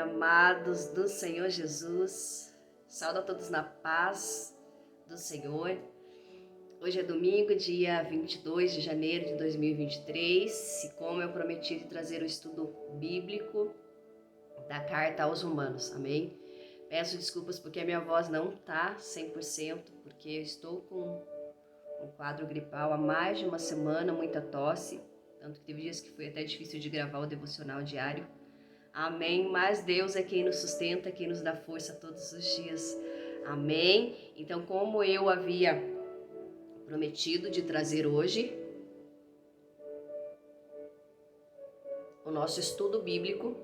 amados do Senhor Jesus. Saúdo a todos na paz do Senhor. Hoje é domingo, dia 22 de janeiro de 2023, e como eu prometi de trazer o estudo bíblico da carta aos Romanos, amém? Peço desculpas porque a minha voz não tá 100%, porque eu estou com um quadro gripal há mais de uma semana, muita tosse, tanto que teve dias que foi até difícil de gravar o devocional diário. Amém, mas Deus é quem nos sustenta, quem nos dá força todos os dias. Amém? Então, como eu havia prometido de trazer hoje o nosso estudo bíblico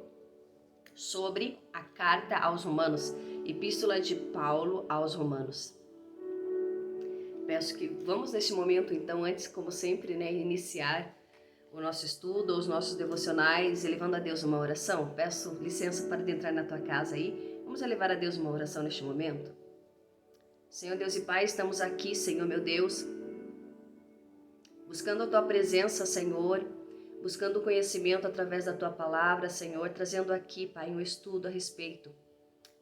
sobre a carta aos Romanos, Epístola de Paulo aos Romanos. Peço que vamos neste momento, então, antes, como sempre, iniciar o nosso estudo, os nossos devocionais, elevando a Deus uma oração. Peço licença para adentrar na tua casa aí. Vamos elevar a Deus uma oração neste momento. Senhor Deus e Pai, estamos aqui, Senhor meu Deus, buscando a tua presença, Senhor, buscando o conhecimento através da tua palavra, Senhor, trazendo aqui, Pai, um estudo a respeito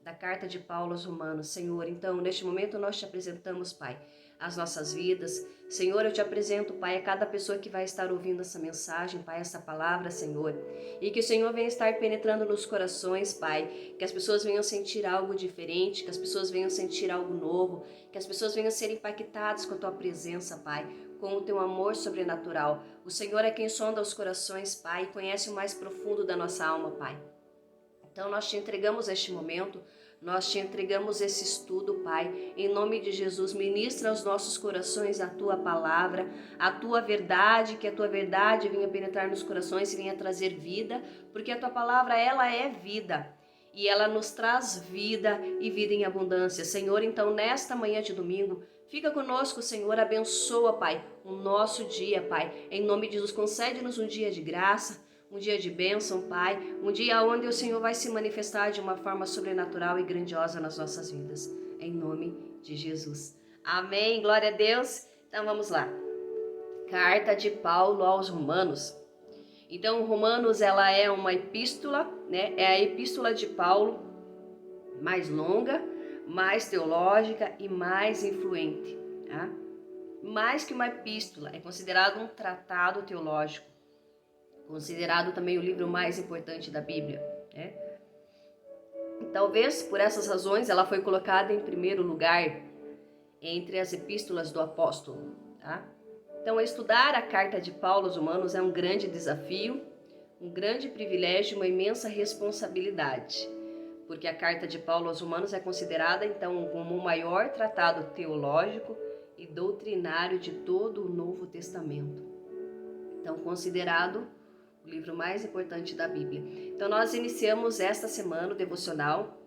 da carta de Paulo aos Romanos, Senhor. Então, neste momento nós te apresentamos, Pai, as nossas vidas. Senhor, eu te apresento, Pai, a cada pessoa que vai estar ouvindo essa mensagem, Pai, essa palavra, Senhor. E que o Senhor venha estar penetrando nos corações, Pai. Que as pessoas venham sentir algo diferente, que as pessoas venham sentir algo novo, que as pessoas venham ser impactadas com a tua presença, Pai, com o teu amor sobrenatural. O Senhor é quem sonda os corações, Pai, e conhece o mais profundo da nossa alma, Pai. Então nós te entregamos este momento, nós te entregamos esse estudo, Pai, em nome de Jesus. Ministra aos nossos corações a tua palavra, a tua verdade, que a tua verdade venha penetrar nos corações e venha trazer vida, porque a tua palavra, ela é vida, e ela nos traz vida e vida em abundância. Senhor, então nesta manhã de domingo, fica conosco, Senhor, abençoa, Pai, o nosso dia, Pai, em nome de Jesus. Concede-nos um dia de graça, um dia de bênção, Pai, um dia onde o Senhor vai se manifestar de uma forma sobrenatural e grandiosa nas nossas vidas, em nome de Jesus. Amém, glória a Deus. Então vamos lá. Carta de Paulo aos Romanos. Então, Romanos, ela é uma epístola, É a epístola de Paulo mais longa, mais teológica e mais influente, tá? Mais que uma epístola, é considerado um tratado teológico, considerado também o livro mais importante da Bíblia, Talvez por essas razões ela foi colocada em primeiro lugar entre as epístolas do apóstolo, tá? Então, estudar a carta de Paulo aos Romanos é um grande desafio, um grande privilégio, uma imensa responsabilidade, porque a carta de Paulo aos Romanos é considerada então como o maior tratado teológico e doutrinário de todo o Novo Testamento. Então, considerado o livro mais importante da Bíblia. Então, nós iniciamos esta semana o devocional,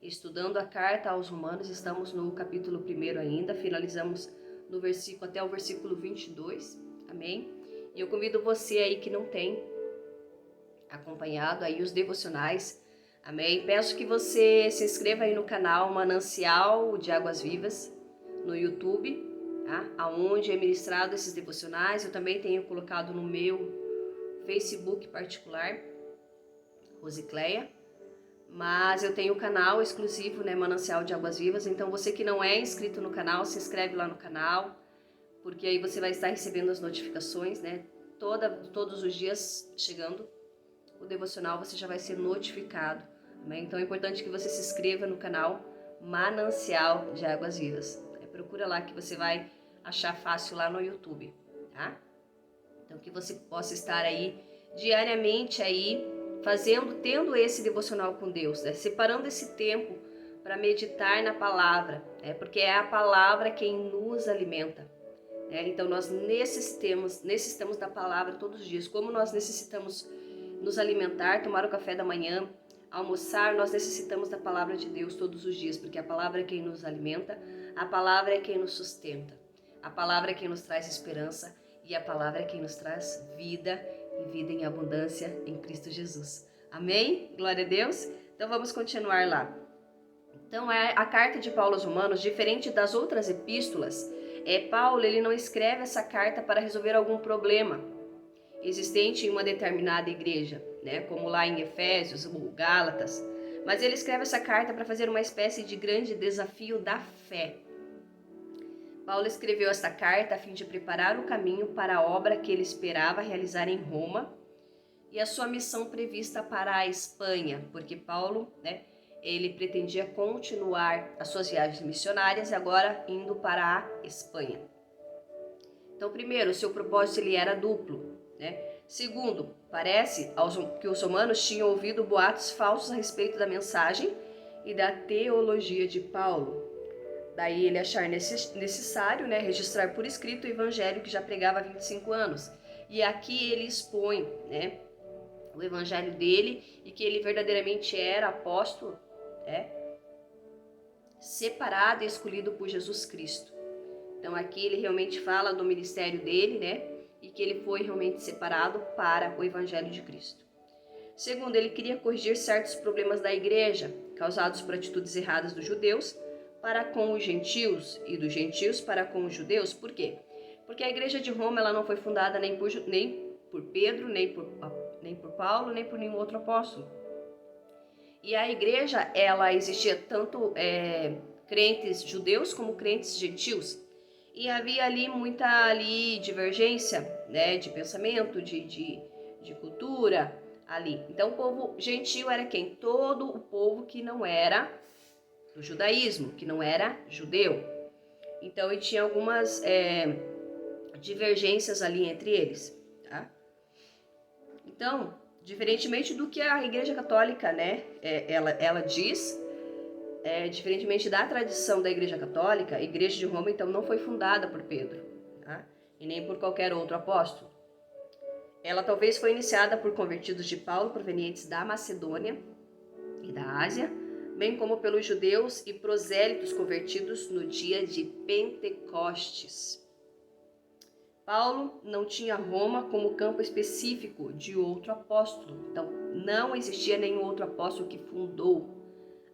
estudando a carta aos Romanos. Estamos no capítulo 1 ainda, finalizamos no versículo até o versículo 22, amém? E eu convido você aí que não tem acompanhado aí os devocionais, amém? Peço que você se inscreva aí no canal Manancial de Águas Vivas, no YouTube, aonde é ministrado esses devocionais. Eu também tenho colocado no meu Facebook particular, Rosicléia, mas eu tenho o canal exclusivo, Manancial de Águas Vivas. Então você que não é inscrito no canal, se inscreve lá no canal, porque aí você vai estar recebendo as notificações, todos os dias chegando o devocional, você já vai ser notificado, amém? Então é importante que você se inscreva no canal Manancial de Águas Vivas. Procura lá que você vai achar fácil lá no YouTube, tá? Então, que você possa estar aí diariamente aí tendo esse devocional com Deus, separando esse tempo para meditar na palavra, porque é a palavra quem nos alimenta, Então, nós necessitamos da palavra todos os dias. Como nós necessitamos nos alimentar, tomar o café da manhã, almoçar, nós necessitamos da palavra de Deus todos os dias, porque a palavra é quem nos alimenta, a palavra é quem nos sustenta, a palavra é quem nos traz esperança, e a palavra é quem nos traz vida e vida em abundância em Cristo Jesus. Amém? Glória a Deus. Então vamos continuar lá. Então a carta de Paulo aos Romanos, diferente das outras epístolas, Paulo ele não escreve essa carta para resolver algum problema existente em uma determinada igreja, como lá em Efésios ou Gálatas. Mas ele escreve essa carta para fazer uma espécie de grande desafio da fé. Paulo escreveu esta carta a fim de preparar o caminho para a obra que ele esperava realizar em Roma e a sua missão prevista para a Espanha, porque Paulo, ele pretendia continuar as suas viagens missionárias e agora indo para a Espanha. Então, primeiro, o seu propósito ele era duplo, Segundo, parece que os romanos tinham ouvido boatos falsos a respeito da mensagem e da teologia de Paulo. Daí ele achar necessário, registrar por escrito o evangelho que já pregava há 25 anos. E aqui ele expõe, o evangelho dele e que ele verdadeiramente era apóstolo, separado e escolhido por Jesus Cristo. Então aqui ele realmente fala do ministério dele, e que ele foi realmente separado para o evangelho de Cristo. Segundo, ele queria corrigir certos problemas da igreja, causados por atitudes erradas dos judeus para com os gentios e dos gentios para com os judeus. Por quê? Porque a igreja de Roma ela não foi fundada nem por Pedro, nem por Paulo, nem por nenhum outro apóstolo. E a igreja, ela existia tanto crentes judeus como crentes gentios. E havia ali muita divergência, de pensamento, de cultura ali. Então o povo gentil era quem? Todo o povo que não era do judaísmo, que não era judeu. Então ele tinha algumas divergências ali entre eles. Tá? Então, diferentemente do que a Igreja Católica, ela diz, diferentemente da tradição da Igreja Católica, a Igreja de Roma, então, não foi fundada por Pedro, tá? E nem por qualquer outro apóstolo. Ela talvez foi iniciada por convertidos de Paulo provenientes da Macedônia e da Ásia, bem como pelos judeus e prosélitos convertidos no dia de Pentecostes. Paulo não tinha Roma como campo específico de outro apóstolo, então não existia nenhum outro apóstolo que fundou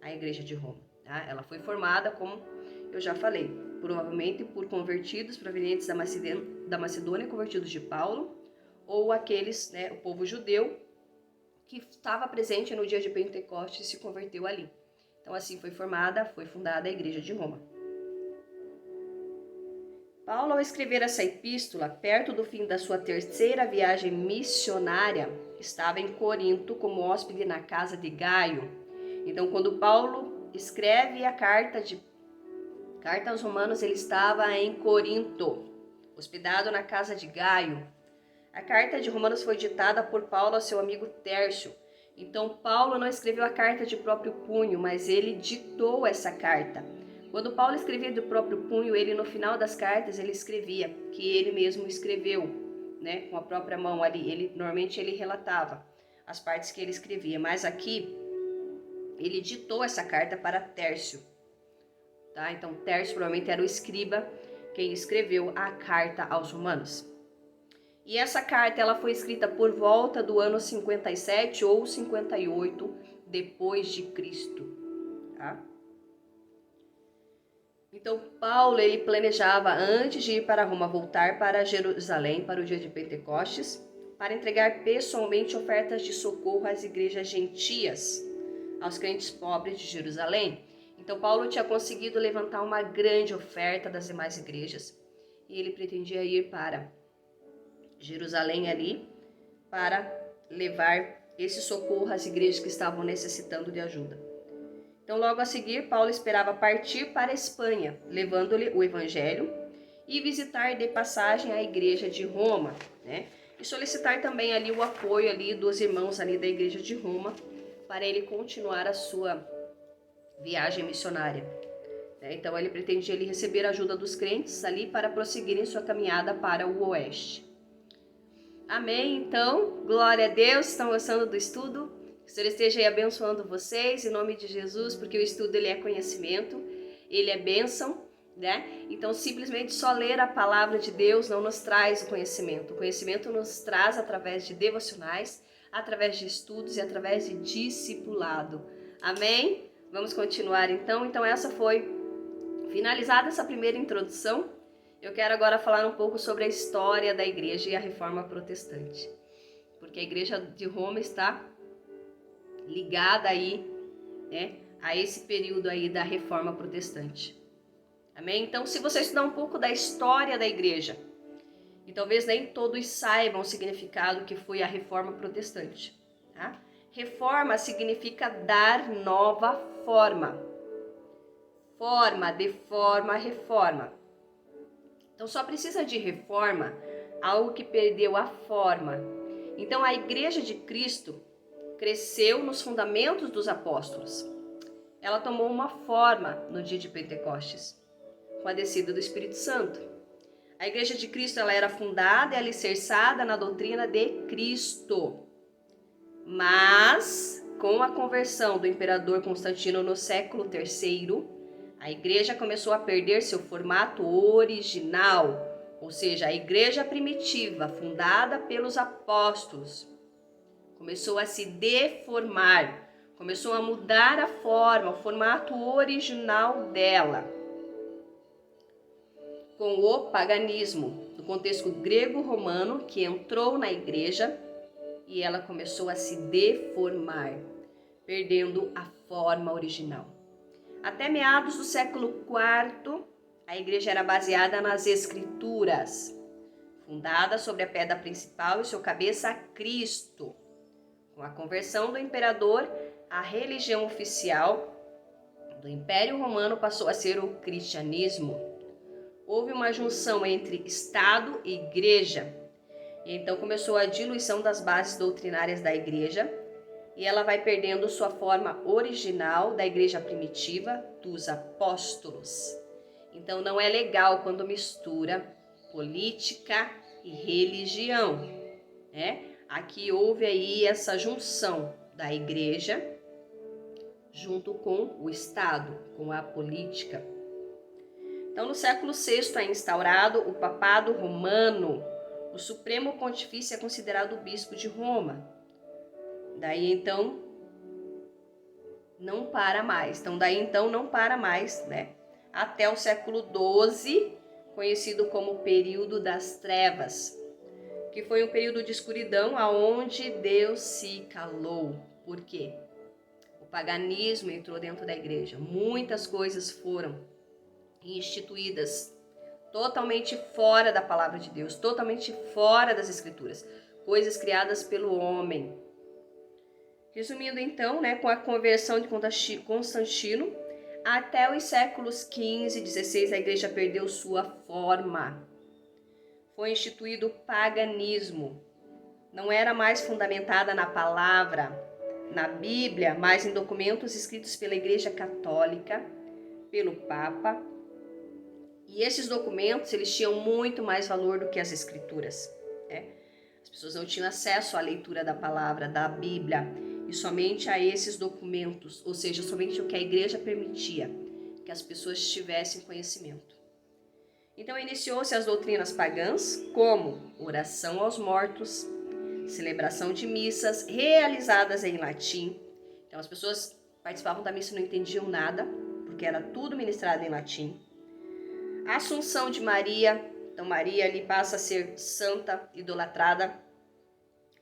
a igreja de Roma. Tá? Ela foi formada, como eu já falei, provavelmente por convertidos provenientes da Macedônia, convertidos de Paulo, ou aqueles, o povo judeu, que estava presente no dia de Pentecostes e se converteu ali. Então assim foi fundada a igreja de Roma. Paulo, ao escrever essa epístola, perto do fim da sua terceira viagem missionária, estava em Corinto como hóspede na casa de Gaio. Então, quando Paulo escreve a carta aos Romanos, ele estava em Corinto, hospedado na casa de Gaio. A carta de Romanos foi ditada por Paulo ao seu amigo Tércio. Então, Paulo não escreveu a carta de próprio punho, mas ele ditou essa carta. Quando Paulo escrevia do próprio punho, ele no final das cartas, ele escrevia que ele mesmo escreveu, com a própria mão ali. Normalmente ele relatava as partes que ele escrevia, mas aqui ele ditou essa carta para Tércio. Tá? Então, Tércio provavelmente era o escriba quem escreveu a carta aos Romanos. E essa carta ela foi escrita por volta do ano 57 ou 58 depois de Cristo. Tá? Então, Paulo ele planejava, antes de ir para Roma, voltar para Jerusalém para o dia de Pentecostes, para entregar pessoalmente ofertas de socorro às igrejas gentias, aos crentes pobres de Jerusalém. Então, Paulo tinha conseguido levantar uma grande oferta das demais igrejas e ele pretendia ir para Jerusalém ali para levar esse socorro às igrejas que estavam necessitando de ajuda. Então, logo a seguir, Paulo esperava partir para a Espanha, levando-lhe o Evangelho e visitar de passagem a igreja de Roma, E solicitar também ali o apoio ali dos irmãos ali da igreja de Roma para ele continuar a sua viagem missionária. Então, ele pretendia ali receber a ajuda dos crentes ali para prosseguirem sua caminhada para o oeste. Amém? Então, glória a Deus. Estão gostando do estudo? Que o Senhor esteja aí abençoando vocês, em nome de Jesus, porque o estudo ele é conhecimento, ele é bênção, Então, simplesmente só ler a palavra de Deus não nos traz o conhecimento. O conhecimento nos traz através de devocionais, através de estudos e através de discipulado. Amém? Vamos continuar então. Então, essa foi finalizada essa primeira introdução. Eu quero agora falar um pouco sobre a história da igreja e a reforma protestante. Porque a igreja de Roma está ligada aí né, a esse período aí da Reforma Protestante. Amém? Então, se você estudar um pouco da história da igreja, e talvez nem todos saibam o significado que foi a Reforma Protestante. Tá? Reforma significa dar nova forma. Forma, deforma, reforma. Então só precisa de reforma algo que perdeu a forma. Então a Igreja de Cristo cresceu nos fundamentos dos apóstolos. Ela tomou uma forma no dia de Pentecostes, com a descida do Espírito Santo. A Igreja de Cristo ela era fundada e alicerçada na doutrina de Cristo. Mas, com a conversão do imperador Constantino no século III, a igreja começou a perder seu formato original, ou seja, a igreja primitiva, fundada pelos apóstolos, começou a se deformar, começou a mudar a forma, o formato original dela. Com o paganismo, no contexto grego-romano, que entrou na igreja, e ela começou a se deformar, perdendo a forma original. Até meados do século IV, a igreja era baseada nas Escrituras, fundada sobre a pedra principal e seu cabeça Cristo. Com a conversão do imperador, a religião oficial do Império Romano passou a ser o cristianismo. Houve uma junção entre Estado e Igreja. E então começou a diluição das bases doutrinárias da igreja e ela vai perdendo sua forma original da igreja primitiva dos apóstolos. Então não é legal quando mistura política e religião, né? Aqui houve aí essa junção da igreja junto com o Estado, com a política. Então no século VI é instaurado o papado romano. O Supremo Pontifício é considerado o bispo de Roma. Daí então não para mais. Né? Até o século XII, conhecido como período das trevas, que foi um período de escuridão aonde Deus se calou. Por quê? O paganismo entrou dentro da igreja. Muitas coisas foram instituídas totalmente fora da palavra de Deus, totalmente fora das escrituras, coisas criadas pelo homem. Resumindo então, né, com a conversão de Constantino, até os séculos XV e XVI a igreja perdeu sua forma. Foi instituído o paganismo. Não era mais fundamentada na palavra, na Bíblia, mas em documentos escritos pela Igreja Católica, pelo Papa. E esses documentos, eles tinham muito mais valor do que as escrituras. Né? As pessoas não tinham acesso à leitura da palavra, da Bíblia, e somente a esses documentos, ou seja, somente o que a igreja permitia, que as pessoas tivessem conhecimento. Então iniciou-se as doutrinas pagãs, como oração aos mortos, celebração de missas realizadas em latim. Então as pessoas participavam da missa e não entendiam nada, porque era tudo ministrado em latim. A Assunção de Maria, então Maria ali passa a ser santa, idolatrada,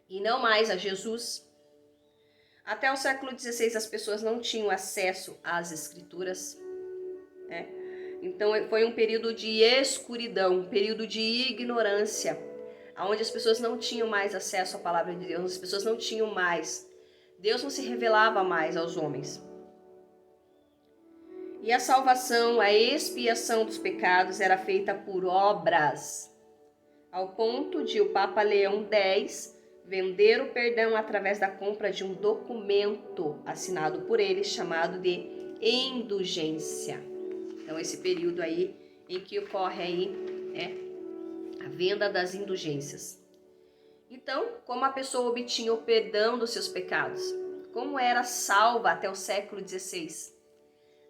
e não mais a Jesus. Até o século XVI as pessoas não tinham acesso às escrituras, né? Então foi um período de escuridão, um período de ignorância, onde as pessoas não tinham mais acesso à palavra de Deus, as pessoas não tinham mais, Deus não se revelava mais aos homens. E a salvação, a expiação dos pecados era feita por obras, ao ponto de o Papa Leão X vender o perdão através da compra de um documento assinado por ele, chamado de indulgência. Então esse período aí em que ocorre aí, né, a venda das indulgências. Então, como a pessoa obtinha o perdão dos seus pecados? Como era salva até o século XVI?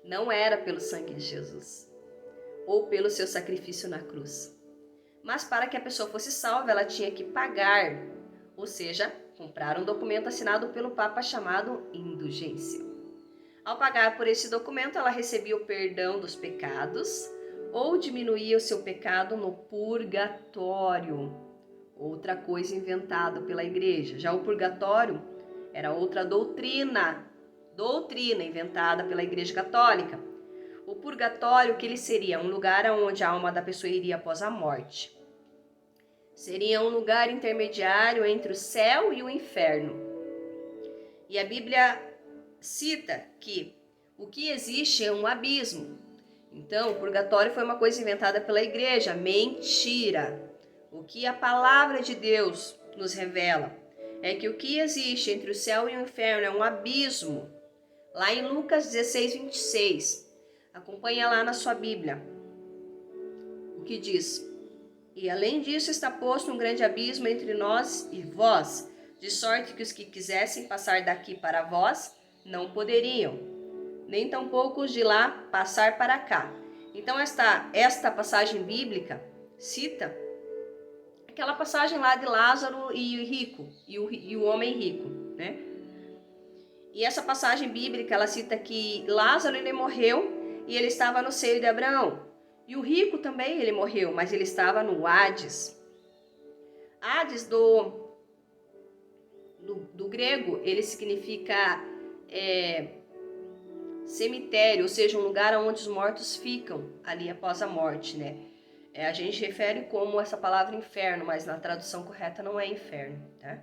Não era pelo sangue de Jesus ou pelo seu sacrifício na cruz. Mas para que a pessoa fosse salva, ela tinha que pagar, ou seja, comprar um documento assinado pelo Papa chamado indulgência. Ao pagar por esse documento, ela recebia o perdão dos pecados ou diminuía o seu pecado no purgatório, outra coisa inventada pela igreja. Já o purgatório era outra doutrina doutrina inventada pela Igreja Católica. O purgatório, que ele seria? Um lugar onde a alma da pessoa iria após a morte. Seria um lugar intermediário entre o céu e o inferno. E a Bíblia cita que o que existe é um abismo. Então, o purgatório foi uma coisa inventada pela igreja. Mentira! O que a palavra de Deus nos revela é que o que existe entre o céu e o inferno é um abismo. Lá em Lucas 16, 26. Acompanha lá na sua Bíblia. O que diz? E além disso está posto um grande abismo entre nós e vós, de sorte que os que quisessem passar daqui para vós não poderiam, nem tampouco os de lá passar para cá. Então esta passagem bíblica cita aquela passagem lá de Lázaro e o rico, e o homem rico, né? E essa passagem bíblica, ela cita que Lázaro, ele morreu e ele estava no seio de Abraão. E o rico também, ele morreu, mas ele estava no Hades. Hades, do grego, ele significa cemitério, ou seja, um lugar onde os mortos ficam ali após a morte, né? A gente refere como essa palavra inferno, mas na tradução correta não é inferno, tá?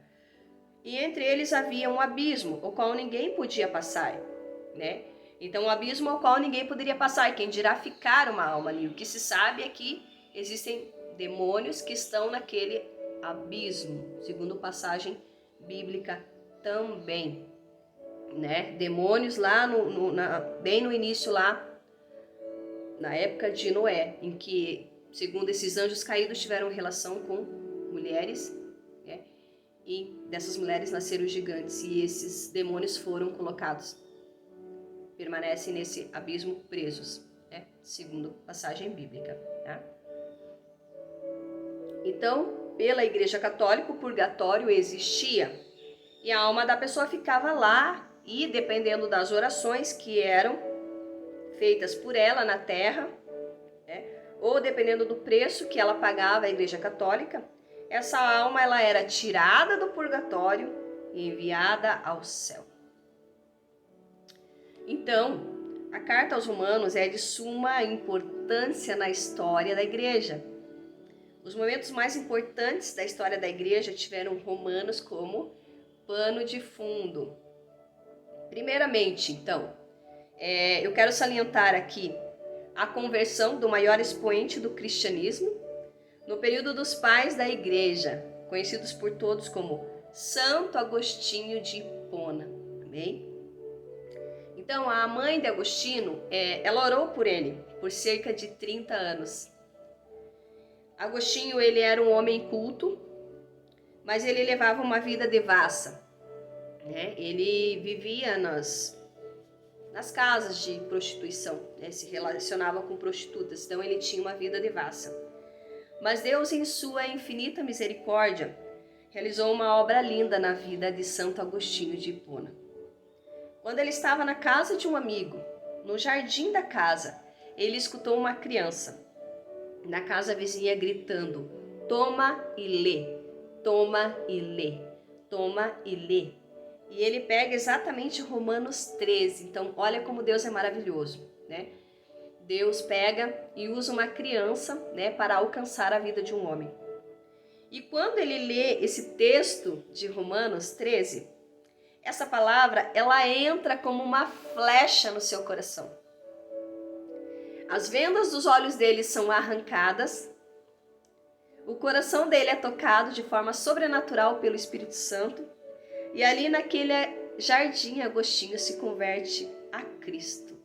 E entre eles havia um abismo, o qual ninguém podia passar, né? Então, um abismo ao qual ninguém poderia passar, quem dirá ficar uma alma ali. O que se sabe é que existem demônios que estão naquele abismo, segundo passagem bíblica também, né? Demônios lá bem no início lá, na época de Noé, em que, segundo esses anjos caídos, tiveram relação com mulheres, né? E dessas mulheres nasceram gigantes e esses demônios foram colocados, permanecem nesse abismo presos, né? Segundo passagem bíblica, tá? Então, pela Igreja Católica, o purgatório existia e a alma da pessoa ficava lá e, dependendo das orações que eram feitas por ela na terra, né? Ou dependendo do preço que ela pagava à Igreja Católica, essa alma ela era tirada do purgatório e enviada ao céu. Então, a carta aos Romanos é de suma importância na história da igreja. Os momentos mais importantes da história da igreja tiveram Romanos como pano de fundo. Primeiramente, então, eu quero salientar aqui a conversão do maior expoente do cristianismo no período dos pais da igreja, conhecidos por todos como Santo Agostinho de Hipona. Amém? Então, a mãe de Agostinho, ela orou por ele por cerca de 30 anos. Agostinho, ele era um homem culto, mas ele levava uma vida devassa, né? Ele vivia nas casas de prostituição, né? Se relacionava com prostitutas, então ele tinha uma vida devassa. Mas Deus, em sua infinita misericórdia, realizou uma obra linda na vida de Santo Agostinho de Hipona. Quando ele estava na casa de um amigo, no jardim da casa, ele escutou uma criança na casa vizinha gritando: "Toma e lê, toma e lê, toma e lê". E ele pega exatamente Romanos 13. Então, olha como Deus é maravilhoso, né? Deus pega e usa uma criança, né, para alcançar a vida de um homem. E quando ele lê esse texto de Romanos 13, essa palavra, ela entra como uma flecha no seu coração. As vendas dos olhos dele são arrancadas, o coração dele é tocado de forma sobrenatural pelo Espírito Santo, e ali naquele jardim Agostinho se converte a Cristo.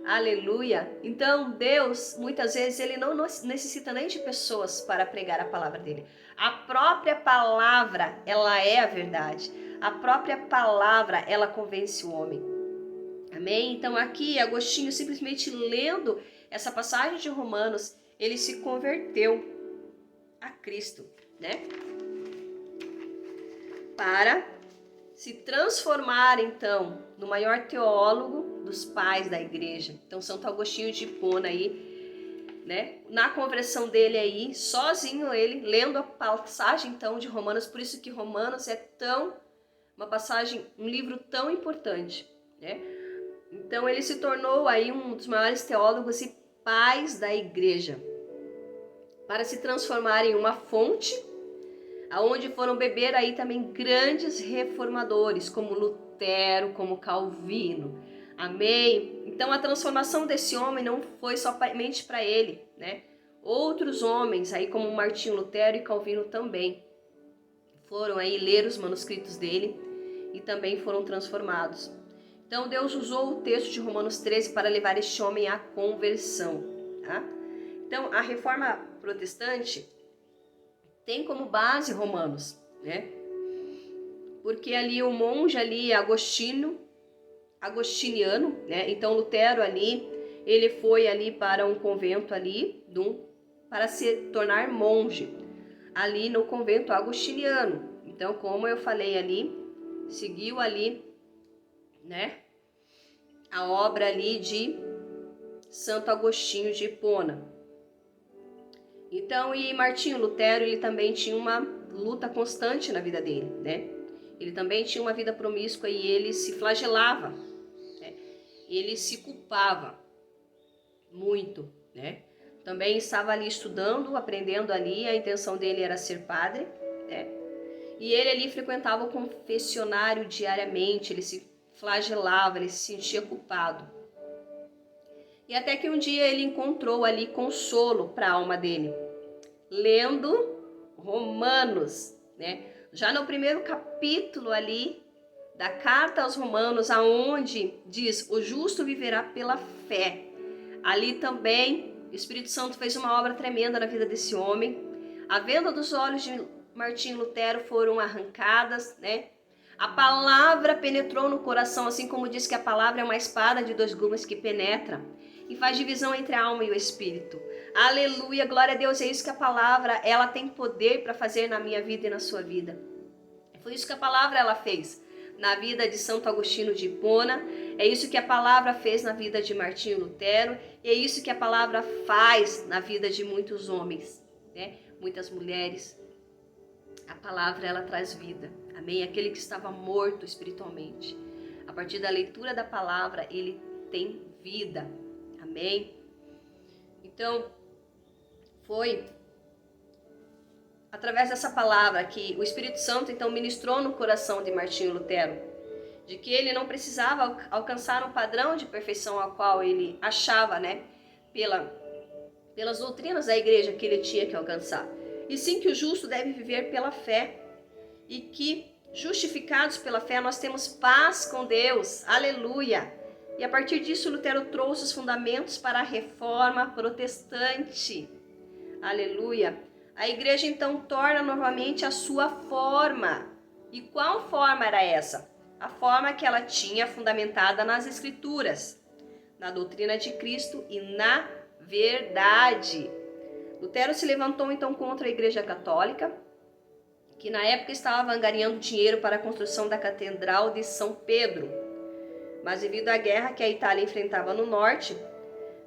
Aleluia! Então Deus, muitas vezes, ele não necessita nem de pessoas para pregar a palavra dele. A própria palavra, ela é a verdade. A própria palavra, ela convence o homem. Amém? Então aqui, Agostinho, simplesmente lendo essa passagem de Romanos, ele se converteu a Cristo, né? Para se transformar, então, no maior teólogo dos pais da igreja. Então, Santo Agostinho de Hipona aí, né? Na conversão dele aí, sozinho ele, lendo a passagem, então, de Romanos. Por isso que Romanos é uma passagem, um livro tão importante, né? Então ele se tornou aí um dos maiores teólogos e pais da igreja, para se transformar em uma fonte, aonde foram beber aí também grandes reformadores, como Lutero, como Calvino. Amém? Então a transformação desse homem não foi somente para ele, né? Outros homens aí como Martinho Lutero e Calvino também foram aí ler os manuscritos dele e também foram transformados. Então Deus usou o texto de Romanos 13 para levar este homem à conversão, tá? Então a reforma protestante tem como base Romanos, né? Porque ali o monge ali agostiniano, né? Então Lutero ali, ele foi ali para um convento ali, para se tornar monge, ali no convento agostiniano. Então, como eu falei ali, seguiu ali, né? A obra ali de Santo Agostinho de Hipona. Então, e Martinho Lutero, ele também tinha uma luta constante na vida dele, né? Ele também tinha uma vida promíscua e ele se flagelava, né? Ele se culpava muito, né? Também estava ali estudando, aprendendo ali, a intenção dele era ser padre, né? E ele ali frequentava o confessionário diariamente, ele se flagelava, ele se sentia culpado. E até que um dia ele encontrou ali consolo para a alma dele, lendo Romanos, né? Já no primeiro capítulo ali da carta aos Romanos, aonde diz: o justo viverá pela fé. Ali também o Espírito Santo fez uma obra tremenda na vida desse homem. A venda dos olhos de Martinho Lutero foram arrancadas, né? A palavra penetrou no coração, assim como diz que a palavra é uma espada de 2 gumes que penetra e faz divisão entre a alma e o espírito. Aleluia, glória a Deus, é isso que a palavra, ela tem poder para fazer na minha vida e na sua vida. Foi isso que a palavra ela fez na vida de Santo Agostinho de Hipona, é isso que a palavra fez na vida de Martinho Lutero, e é isso que a palavra faz na vida de muitos homens, né? Muitas mulheres. A palavra ela traz vida, amém? Aquele que estava morto espiritualmente, a partir da leitura da palavra, ele tem vida, amém? Então, foi através dessa palavra que o Espírito Santo então ministrou no coração de Martinho Lutero, de que ele não precisava alcançar um padrão de perfeição ao qual ele achava, né, pelas doutrinas da igreja que ele tinha que alcançar. E sim que o justo deve viver pela fé, e que, justificados pela fé, nós temos paz com Deus, aleluia! E a partir disso, Lutero trouxe os fundamentos para a reforma protestante, aleluia! A igreja então torna novamente a sua forma. E qual forma era essa? A forma que ela tinha fundamentada nas Escrituras, na doutrina de Cristo e na verdade. Lutero se levantou então contra a Igreja Católica, que na época estava angariando dinheiro para a construção da Catedral de São Pedro. Mas devido à guerra que a Itália enfrentava no norte,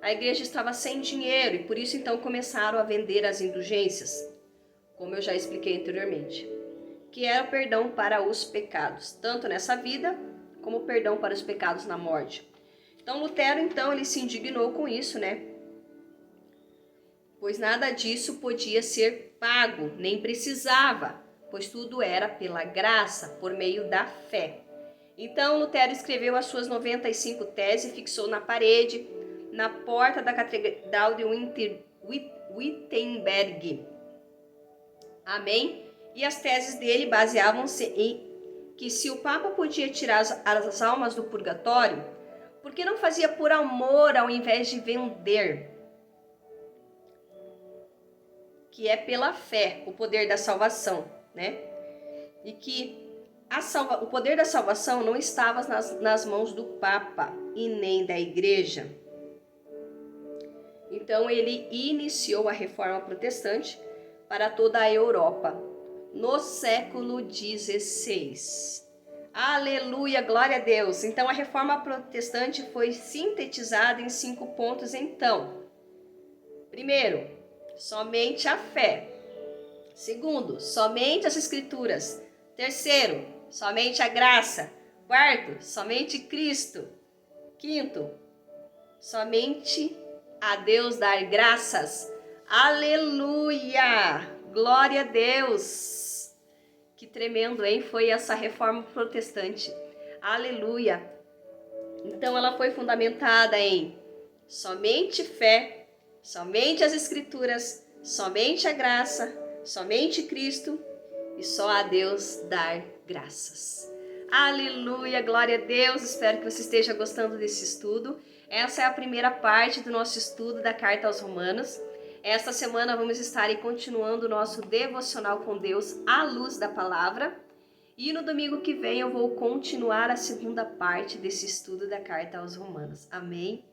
a igreja estava sem dinheiro e por isso então começaram a vender as indulgências, como eu já expliquei anteriormente, que era o perdão para os pecados, tanto nessa vida como o perdão para os pecados na morte. Então Lutero então ele se indignou com isso, né? Pois nada disso podia ser pago, nem precisava, pois tudo era pela graça, por meio da fé. Então Lutero escreveu as suas 95 teses e fixou na parede, na porta da Catedral de Wittenberg. Amém? E as teses dele baseavam-se em que se o Papa podia tirar as almas do purgatório, por que não fazia por amor ao invés de vender? Que é pela fé, o poder da salvação, né? E que o poder da salvação não estava nas mãos do Papa e nem da Igreja. Então ele iniciou a reforma protestante para toda a Europa no século XVI. Aleluia, glória a Deus! Então a reforma protestante foi sintetizada em 5 pontos então. Primeiro, somente a fé. Segundo, somente as Escrituras. Terceiro, somente a graça. Quarto, somente Cristo. Quinto, somente a Deus dar graças. Aleluia! Glória a Deus! Que tremendo, hein? Foi essa reforma protestante. Aleluia! Então ela foi fundamentada em somente fé, somente as Escrituras, somente a graça, somente Cristo e só a Deus dar graças. Aleluia, glória a Deus, espero que você esteja gostando desse estudo. Essa é a primeira parte do nosso estudo da Carta aos Romanos. Esta semana vamos estar aí continuando o nosso devocional com Deus à luz da palavra. E no domingo que vem eu vou continuar a segunda parte desse estudo da Carta aos Romanos. Amém?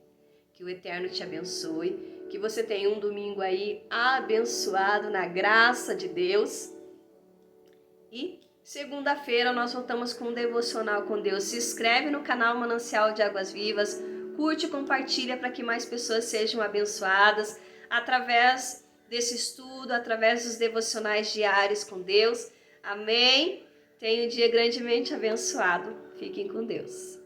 Que o Eterno te abençoe, que você tenha um domingo aí abençoado na graça de Deus. E segunda-feira nós voltamos com um devocional com Deus. Se inscreve no canal Manancial de Águas Vivas, curte e compartilha para que mais pessoas sejam abençoadas através desse estudo, através dos devocionais diários com Deus. Amém? Tenha um dia grandemente abençoado. Fiquem com Deus.